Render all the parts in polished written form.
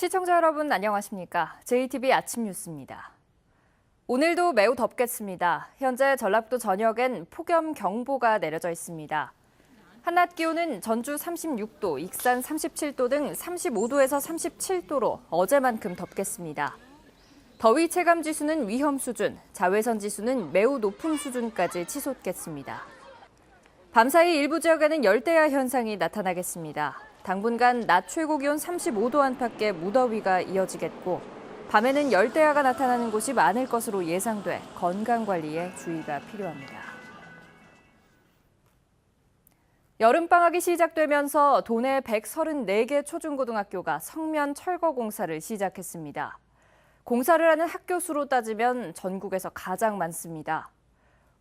시청자 여러분 안녕하십니까? JTB 아침 뉴스입니다. 오늘도 매우 덥겠습니다. 현재 전라북도 전역엔 폭염경보가 내려져 있습니다. 한낮 기온은 전주 36도, 익산 37도 등 35도에서 37도로 어제만큼 덥겠습니다. 더위 체감 지수는 위험 수준, 자외선 지수는 매우 높은 수준까지 치솟겠습니다. 밤사이 일부 지역에는 열대야 현상이 나타나겠습니다. 당분간 낮 최고 기온 35도 안팎의 무더위가 이어지겠고 밤에는 열대야가 나타나는 곳이 많을 것으로 예상돼 건강관리에 주의가 필요합니다. 여름방학이 시작되면서 도내 134개 초중고등학교가 성면 철거 공사를 시작했습니다. 공사를 하는 학교 수로 따지면 전국에서 가장 많습니다.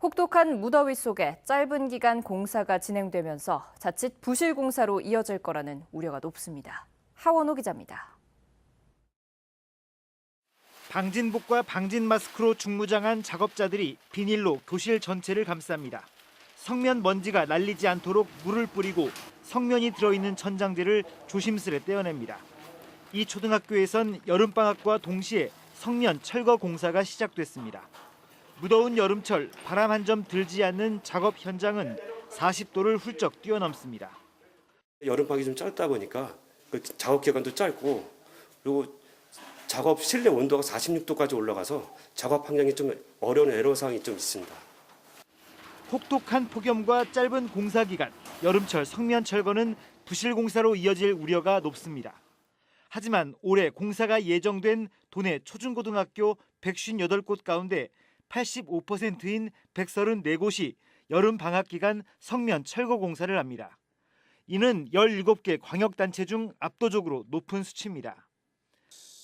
혹독한 무더위 속에 짧은 기간 공사가 진행되면서 자칫 부실 공사로 이어질 거라는 우려가 높습니다. 하원호 기자입니다. 방진복과 방진 마스크로 중무장한 작업자들이 비닐로 교실 전체를 감쌉니다. 성면 먼지가 날리지 않도록 물을 뿌리고 성면이 들어있는 천장재를 조심스레 떼어냅니다. 이 초등학교에선 여름방학과 동시에 성면 철거 공사가 시작됐습니다. 무더운 여름철 바람 한 점 들지 않는 작업 현장은 40도를 훌쩍 뛰어넘습니다. 여름방학이 좀 짧다 보니까 작업 기간도 짧고 그리고 작업 실내 온도가 46도까지 올라가서 작업 환경이 좀 어려운 애로사항이 좀 있습니다. 혹독한 폭염과 짧은 공사 기간, 여름철 성면 철거는 부실 공사로 이어질 우려가 높습니다. 하지만 올해 공사가 예정된 도내 초중고등학교 158곳 가운데 85%인 134곳이 여름 방학 기간 성면 철거 공사를 합니다. 이는 17개 광역단체 중 압도적으로 높은 수치입니다.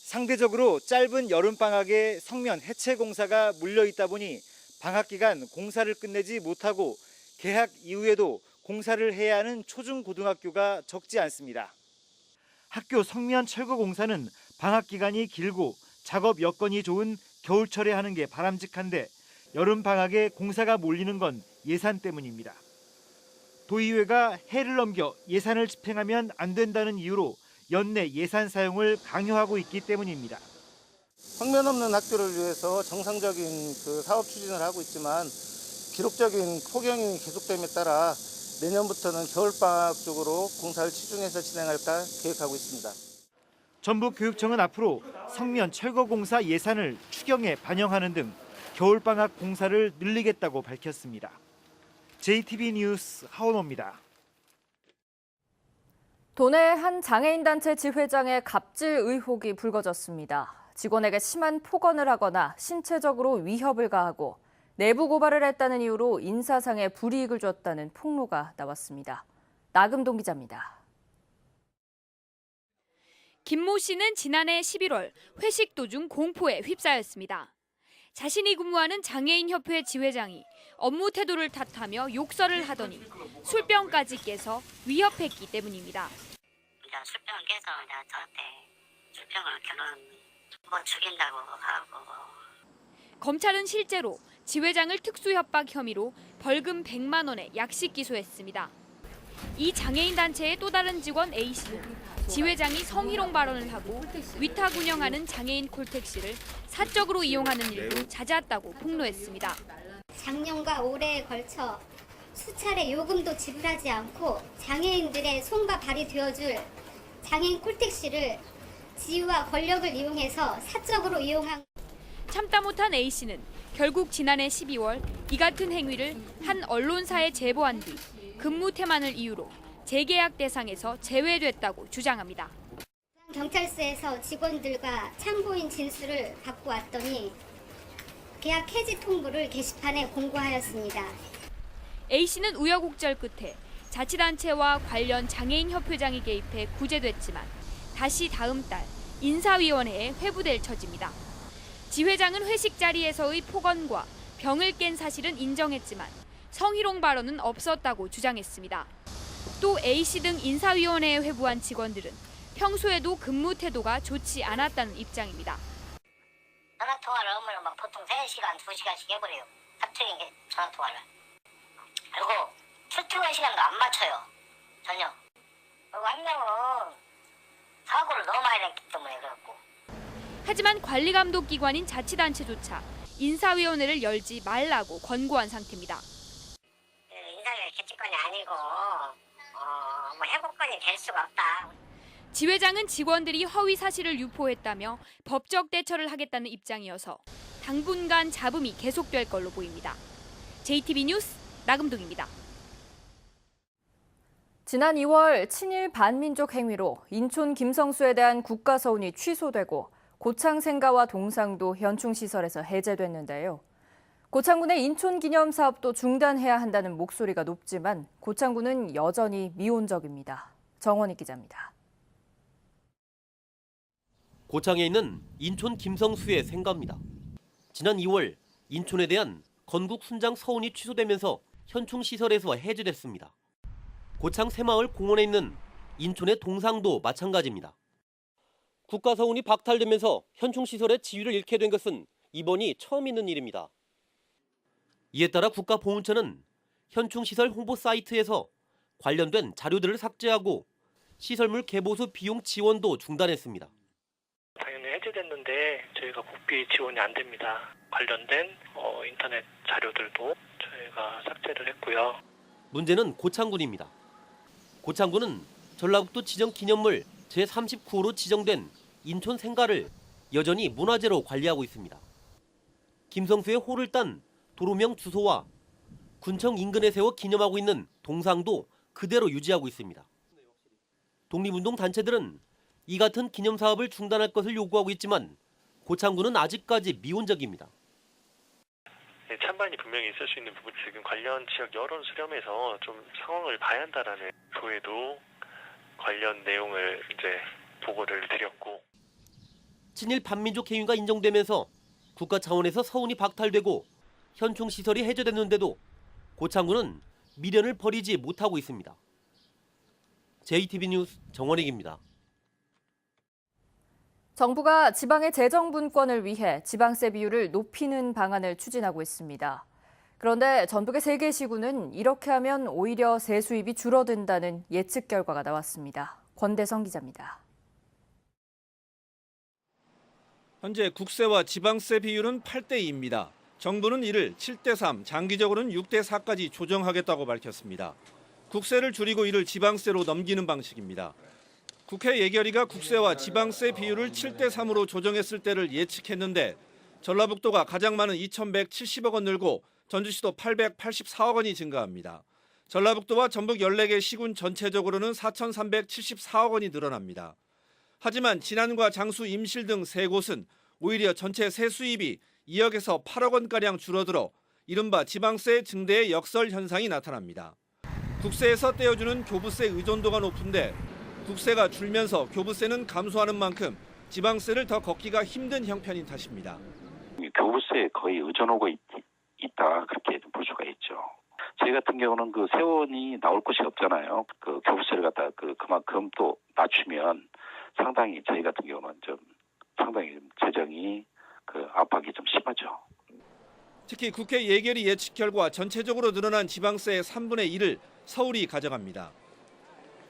상대적으로 짧은 여름 방학에 성면 해체 공사가 몰려 있다 보니 방학 기간 공사를 끝내지 못하고 개학 이후에도 공사를 해야 하는 초중고등학교가 적지 않습니다. 학교 성면 철거 공사는 방학 기간이 길고 작업 여건이 좋은 겨울철에 하는 게 바람직한데 여름 방학에 공사가 몰리는 건 예산 때문입니다. 도의회가 해를 넘겨 예산을 집행하면 안 된다는 이유로 연내 예산 사용을 강요하고 있기 때문입니다. 성면 없는 학교를 위해서 정상적인 사업 추진을 하고 있지만 기록적인 폭염이 계속됨에 따라 내년부터는 겨울방학 쪽으로 공사를 치중해서 진행할까 계획하고 있습니다. 전북교육청은 앞으로 성면 철거 공사 예산을 추경에 반영하는 등 겨울방학 공사를 늘리겠다고 밝혔습니다. JTB 뉴스 하원호입니다. 도내 한 장애인단체 지회장의 갑질 의혹이 불거졌습니다. 직원에게 심한 폭언을 하거나 신체적으로 위협을 가하고 내부 고발을 했다는 이유로 인사상의 불이익을 줬다는 폭로가 나왔습니다. 나금동 기자입니다. 김모 씨는 지난해 11월 회식 도중 공포에 휩싸였습니다. 자신이 근무하는 장애인협회 지회장이 업무 태도를 탓하며 욕설을 하더니 술병까지 깨서 위협했기 때문입니다. 술병을 깨서 저한테 술병을 결혼 죽인다고 하고. 검찰은 실제로 지회장을 특수협박 혐의로 벌금 100만 원에 약식 기소했습니다. 이 장애인 단체의 또 다른 직원 A씨는 지회장이 성희롱 발언을 하고 위탁 운영하는 장애인 콜택시를 사적으로 이용하는 일도 잦았다고 폭로했습니다. 작년과 올해에 걸쳐 수차례 요금도 지불하지 않고 장애인들의 손과 발이 되어줄 장애인 콜택시를 지위와 권력을 이용해서 사적으로 이용한. 참다 못한 A씨는 결국 지난해 12월 이 같은 행위를 한 언론사에 제보한 뒤 근무 태만을 이유로 재계약 대상에서 제외됐다고 주장합니다. 경찰서에서 직원들과 참고인 진술을 받고 왔더니 계약 해지 통보를 게시판에 공고하였습니다. A씨는 우여곡절 끝에 자치단체와 관련 장애인협회장이 개입해 구제됐지만 다시 다음 달 인사위원회에 회부될 처지입니다. 지회장은 회식 자리에서의 폭언과 병을 깬 사실은 인정했지만 성희롱 발언은 없었다고 주장했습니다. 또 A씨 등 인사위원회에 회부한 직원들은 평소에도 근무 태도가 좋지 않았다는 입장입니다. 전화통화를 하면 보통 3시간, 2시간씩 해버려요. 하트인 게 전화통화를. 그리고 출퇴근 시간도 안 맞춰요. 전혀. 그리고 한 명은 사고를 너무 많이 냈기 때문에 그렇고. 하지만 관리감독기관인 자치단체조차 인사위원회를 열지 말라고 권고한 상태입니다. 인사위원 개최권이 아니고 뭐 해고권이 될 수가 없다. 지회장은 직원들이 허위 사실을 유포했다며 법적 대처를 하겠다는 입장이어서 당분간 잡음이 계속될 걸로 보입니다. JTB 뉴스 나금동입니다. 지난 2월 친일 반민족 행위로 인촌 김성수에 대한 국가서운이 취소되고 고창 생가와 동상도 현충시설에서 해제됐는데요. 고창군의 인촌 기념 사업도 중단해야 한다는 목소리가 높지만 고창군은 여전히 미온적입니다. 정원희 기자입니다. 고창에 있는 인촌 김성수의 생가입니다. 지난 2월 인촌에 대한 건국 순장 서운이 취소되면서 현충시설에서 해제됐습니다. 고창 새마을 공원에 있는 인촌의 동상도 마찬가지입니다. 국가서운이 박탈되면서 현충시설의 지위를 잃게 된 것은 이번이 처음 있는 일입니다. 이에 따라 국가보훈처는 현충시설 홍보 사이트에서 관련된 자료들을 삭제하고 시설물 개보수 비용 지원도 중단했습니다. 당연히 해제됐는데 저희가 국비 지원이 안 됩니다. 관련된 인터넷 자료들도 저희가 삭제를 했고요. 문제는 고창군입니다. 고창군은 전라북도 지정 기념물 제39호로 지정된 인촌 생가를 여전히 문화재로 관리하고 있습니다. 김성수의 호를 딴 도로명 주소와 군청 인근에 세워 기념하고 있는 동상도 그대로 유지하고 있습니다. 독립운동 단체들은 이 같은 기념 사업을 중단할 것을 요구하고 있지만 고창군은 아직까지 미온적입니다. 찬반이 분명히 있을 수 있는 부분, 지금 관련 지역 여론 수렴에서 좀 상황을 봐야 한다라는 교회도 관련 내용을 이제 보고를 드렸고. 친일 반민족 행위가 인정되면서 국가 차원에서 서운이 박탈되고 현충 시설이 해제됐는데도 고창군은 미련을 버리지 못하고 있습니다. JTB 뉴스 정원익입니다. 정부가 지방의 재정 분권을 위해 지방세 비율을 높이는 방안을 추진하고 있습니다. 그런데 전북의 3개 시군은 이렇게 하면 오히려 세수입이 줄어든다는 예측 결과가 나왔습니다. 권대성 기자입니다. 현재 국세와 지방세 비율은 8대2입니다. 정부는 이를 7대3, 장기적으로는 6대4까지 조정하겠다고 밝혔습니다. 국세를 줄이고 이를 지방세로 넘기는 방식입니다. 국회 예결위가 국세와 지방세 비율을 7대3으로 조정했을 때를 예측했는데 전라북도가 가장 많은 2,170억 원 늘고 전주시도 884억 원이 증가합니다. 전라북도와 전북 14개 시군 전체적으로는 4,374억 원이 늘어납니다. 하지만 진안과 장수, 임실 등 3곳은 오히려 전체 세수입이 2억에서 8억 원가량 줄어들어 이른바 지방세 증대의 역설 현상이 나타납니다. 국세에서 떼어주는 교부세 의존도가 높은데 국세가 줄면서 교부세는 감소하는 만큼 지방세를 더 걷기가 힘든 형편인 탓입니다. 교부세에 거의 의존하고 있다 그렇게 볼 수가 있죠. 저희 같은 경우는 그 세원이 나올 곳이 없잖아요. 그 교부세를 갖다 그만큼 또 낮추면 상당히 저희 같은 경우는 좀 상당히 재정이 압박이 좀 심하죠. 특히 국회 예결위 예측 결과 전체적으로 늘어난 지방세의 3분의 1을 서울이 가져갑니다.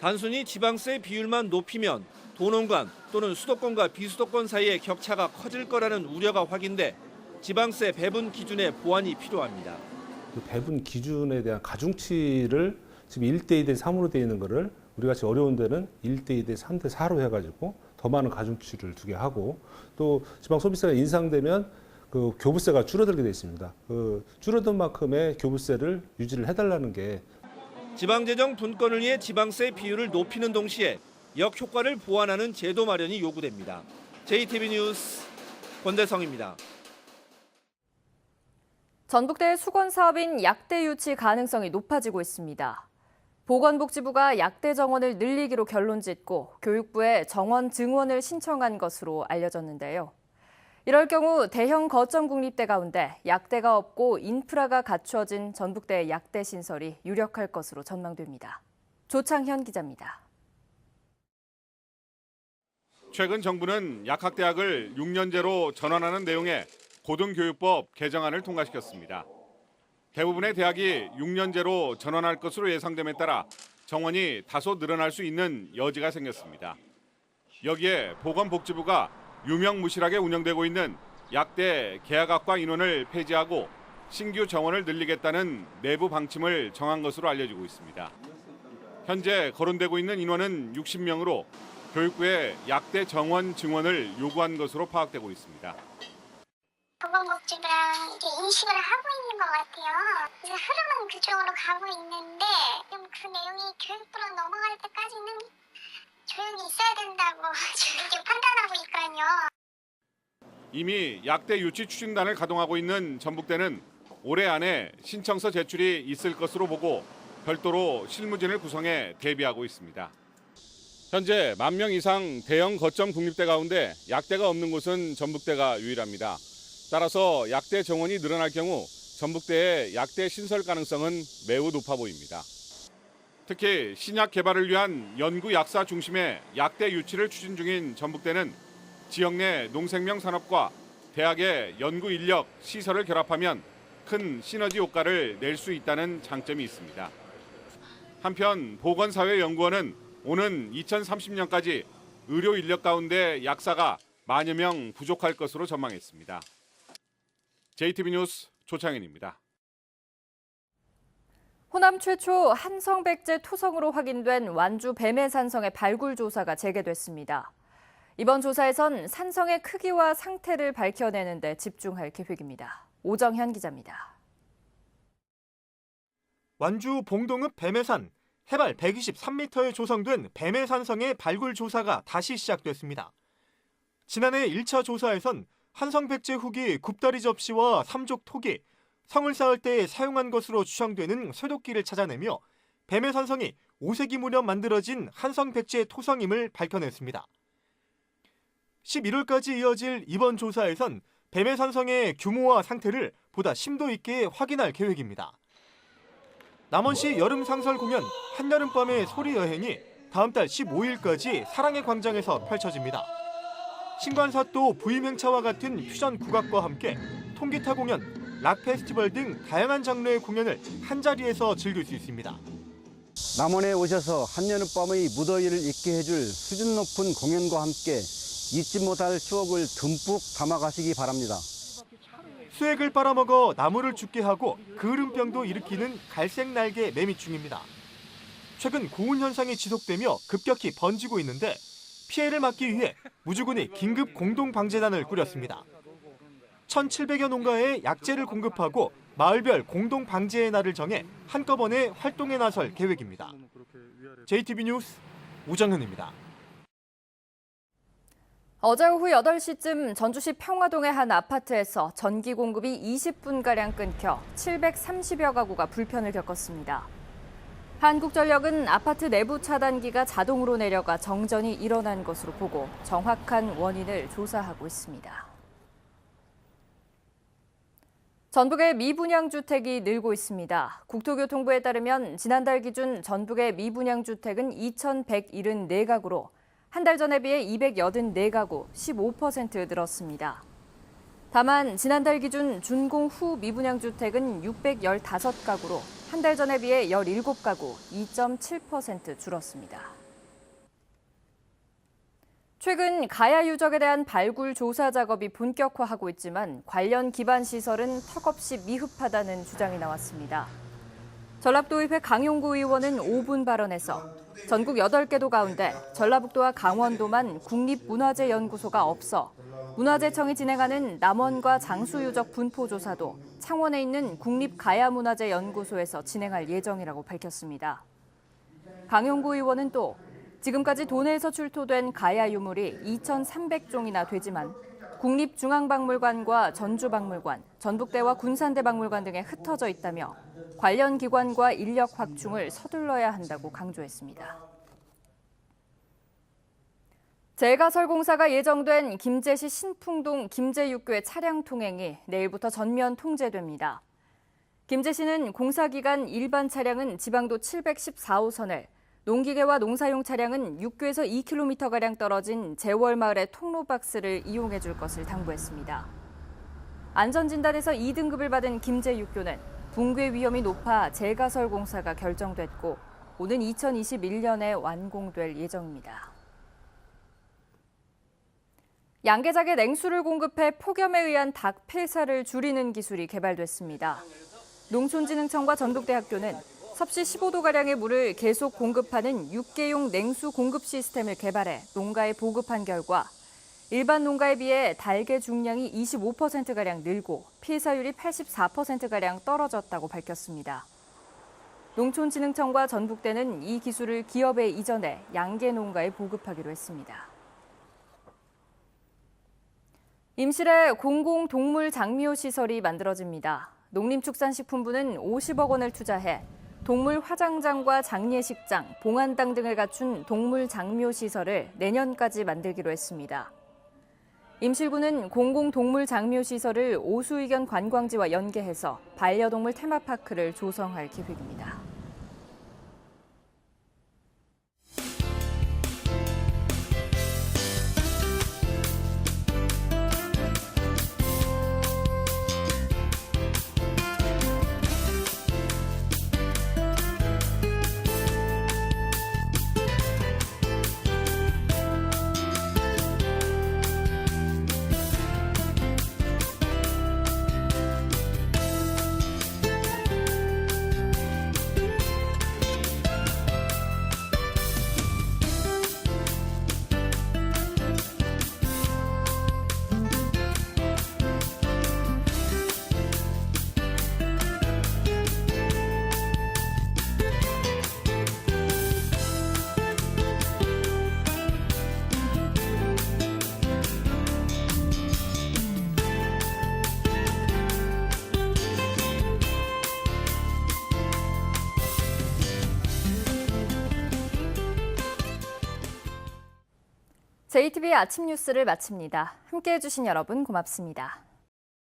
단순히 지방세 비율만 높이면 도농관 또는 수도권과 비수도권 사이의 격차가 커질 거라는 우려가 확인돼 지방세 배분 기준의 보완이 필요합니다. 그 배분 기준에 대한 가중치를 지금 1대2 대 3으로 되어 있는 거를 우리가 지금 어려운 데는 1대2 대 3대 4로 해가지고 더 많은 가중치를 두게 하고 또 지방 소비세가 인상되면 그 교부세가 줄어들게 돼 있습니다. 그 줄어든 만큼의 교부세를 유지를 해달라는 게 지방재정 분권을 위해 지방세 비율을 높이는 동시에 역효과를 보완하는 제도 마련이 요구됩니다. JTB 뉴스 권대성입니다. 전북대 수건 사업인 약대 유치 가능성이 높아지고 있습니다. 보건복지부가 약대 정원을 늘리기로 결론짓고 교육부에 정원 증원을 신청한 것으로 알려졌는데요. 이럴 경우 대형 거점 국립대 가운데 약대가 없고 인프라가 갖추어진 전북대 약대 신설이 유력할 것으로 전망됩니다. 조창현 기자입니다. 최근 정부는 약학대학을 6년제로 전환하는 내용의 고등교육법 개정안을 통과시켰습니다. 대부분의 대학이 6년제로 전환할 것으로 예상됨에 따라 정원이 다소 늘어날 수 있는 여지가 생겼습니다. 여기에 보건복지부가 유명무실하게 운영되고 있는 약대 계약학과 인원을 폐지하고 신규 정원을 늘리겠다는 내부 방침을 정한 것으로 알려지고 있습니다. 현재 거론되고 있는 인원은 60명으로 교육부에 약대 정원 증원을 요구한 것으로 파악되고 있습니다. 보건복지부랑 이게 인식을 하고 있는 것 같아요. 그래서 흐름은 그쪽으로 가고 있는데 좀 그 내용이 교육부로 넘어갈 때까지는 조용히 있어야 된다고 이렇게 판단하고 있거든요. 이미 약대 유치 추진단을 가동하고 있는 전북대는 올해 안에 신청서 제출이 있을 것으로 보고 별도로 실무진을 구성해 대비하고 있습니다. 현재 10,000명 이상 대형 거점 국립대 가운데 약대가 없는 곳은 전북대가 유일합니다. 따라서 약대 정원이 늘어날 경우 전북대의 약대 신설 가능성은 매우 높아 보입니다. 특히 신약 개발을 위한 연구 약사 중심의 약대 유치를 추진 중인 전북대는 지역 내 농생명 산업과 대학의 연구 인력, 시설을 결합하면 큰 시너지 효과를 낼 수 있다는 장점이 있습니다. 한편 보건사회연구원은 오는 2030년까지 의료 인력 가운데 약사가 10,000여 명 부족할 것으로 전망했습니다. JTB 뉴스 조창현입니다. 호남 최초 한성백제 토성으로 확인된 완주 뱀해산성의 발굴 조사가 재개됐습니다. 이번 조사에선 산성의 크기와 상태를 밝혀내는 데 집중할 계획입니다. 오정현 기자입니다. 완주 봉동읍 뱀해산 해발 123m에 조성된 뱀해산성의 발굴 조사가 다시 시작됐습니다. 지난해 1차 조사에선 한성백제 후기 굽다리 접시와 삼족 토기, 성을 쌓을 때 사용한 것으로 추정되는 쇠도끼를 찾아내며 뱀해산성이 5세기 무렵 만들어진 한성백제 토성임을 밝혀냈습니다. 11월까지 이어질 이번 조사에선 뱀해산성의 규모와 상태를 보다 심도 있게 확인할 계획입니다. 남원시 여름 상설 공연 한여름밤의 소리 여행이 다음 달 15일까지 사랑의 광장에서 펼쳐집니다. 신관사또 부임행차와 같은 퓨전 국악과 함께 통기타 공연, 락 페스티벌 등 다양한 장르의 공연을 한자리에서 즐길 수 있습니다. 남원에 오셔서 한여름밤의 무더위를 잊게 해줄 수준 높은 공연과 함께 잊지 못할 추억을 듬뿍 담아가시기 바랍니다. 수액을 빨아먹어 나무를 죽게 하고 그을음병도 일으키는 갈색날개 매미충입니다. 최근 고온 현상이 지속되며 급격히 번지고 있는데 피해를 막기 위해 무주군이 긴급 공동방재단을 꾸렸습니다. 1,700여 농가에 약재를 공급하고 마을별 공동방재의 날을 정해 한꺼번에 활동에 나설 계획입니다. JTB 뉴스 우정현입니다. 어제 오후 8시쯤 전주시 평화동의 한 아파트에서 전기 공급이 20분가량 끊겨 730여 가구가 불편을 겪었습니다. 한국전력은 아파트 내부 차단기가 자동으로 내려가 정전이 일어난 것으로 보고 정확한 원인을 조사하고 있습니다. 전북의 미분양 주택이 늘고 있습니다. 국토교통부에 따르면 지난달 기준 전북의 미분양 주택은 2,174가구로 한 달 전에 비해 284가구, 15% 늘었습니다. 다만 지난달 기준 준공 후 미분양 주택은 615가구로 한 달 전에 비해 17가구, 2.7% 줄었습니다. 최근 가야 유적에 대한 발굴 조사 작업이 본격화하고 있지만 관련 기반 시설은 턱없이 미흡하다는 주장이 나왔습니다. 전라도의회 강용구 의원은 5분 발언에서 전국 8개 도 가운데 전라북도와 강원도만 국립문화재연구소가 없어 문화재청이 진행하는 남원과 장수유적 분포조사도 창원에 있는 국립가야문화재연구소에서 진행할 예정이라고 밝혔습니다. 강용구 의원은 또 지금까지 도내에서 출토된 가야 유물이 2,300종이나 되지만 국립중앙박물관과 전주박물관, 전북대와 군산대박물관 등에 흩어져 있다며 관련 기관과 인력 확충을 서둘러야 한다고 강조했습니다. 재가설공사가 예정된 김제시 신풍동 김제육교의 차량 통행이 내일부터 전면 통제됩니다. 김제시는 공사 기간 일반 차량은 지방도 714호선을, 농기계와 농사용 차량은 육교에서 2km가량 떨어진 재월마을의 통로박스를 이용해 줄 것을 당부했습니다. 안전진단에서 2등급을 받은 김제육교는 붕괴 위험이 높아 재가설 공사가 결정됐고 오는 2021년에 완공될 예정입니다. 양계장에 냉수를 공급해 폭염에 의한 닭 폐사를 줄이는 기술이 개발됐습니다. 농촌진흥청과 전북대학교는 섭씨 15도가량의 물을 계속 공급하는 육개용 냉수 공급 시스템을 개발해 농가에 보급한 결과 일반 농가에 비해 닭의 중량이 25%가량 늘고 폐사율이 84%가량 떨어졌다고 밝혔습니다. 농촌진흥청과 전북대는 이 기술을 기업에 이전해 양계 농가에 보급하기로 했습니다. 임실에 공공동물 장묘 시설이 만들어집니다. 농림축산식품부는 50억 원을 투자해 동물 화장장과 장례식장, 봉안당 등을 갖춘 동물 장묘 시설을 내년까지 만들기로 했습니다. 임실구는 공공동물 장묘 시설을 오수의견 관광지와 연계해서 반려동물 테마파크를 조성할 계획입니다. JTBC 아침 뉴스를 마칩니다. 함께해 주신 여러분 고맙습니다.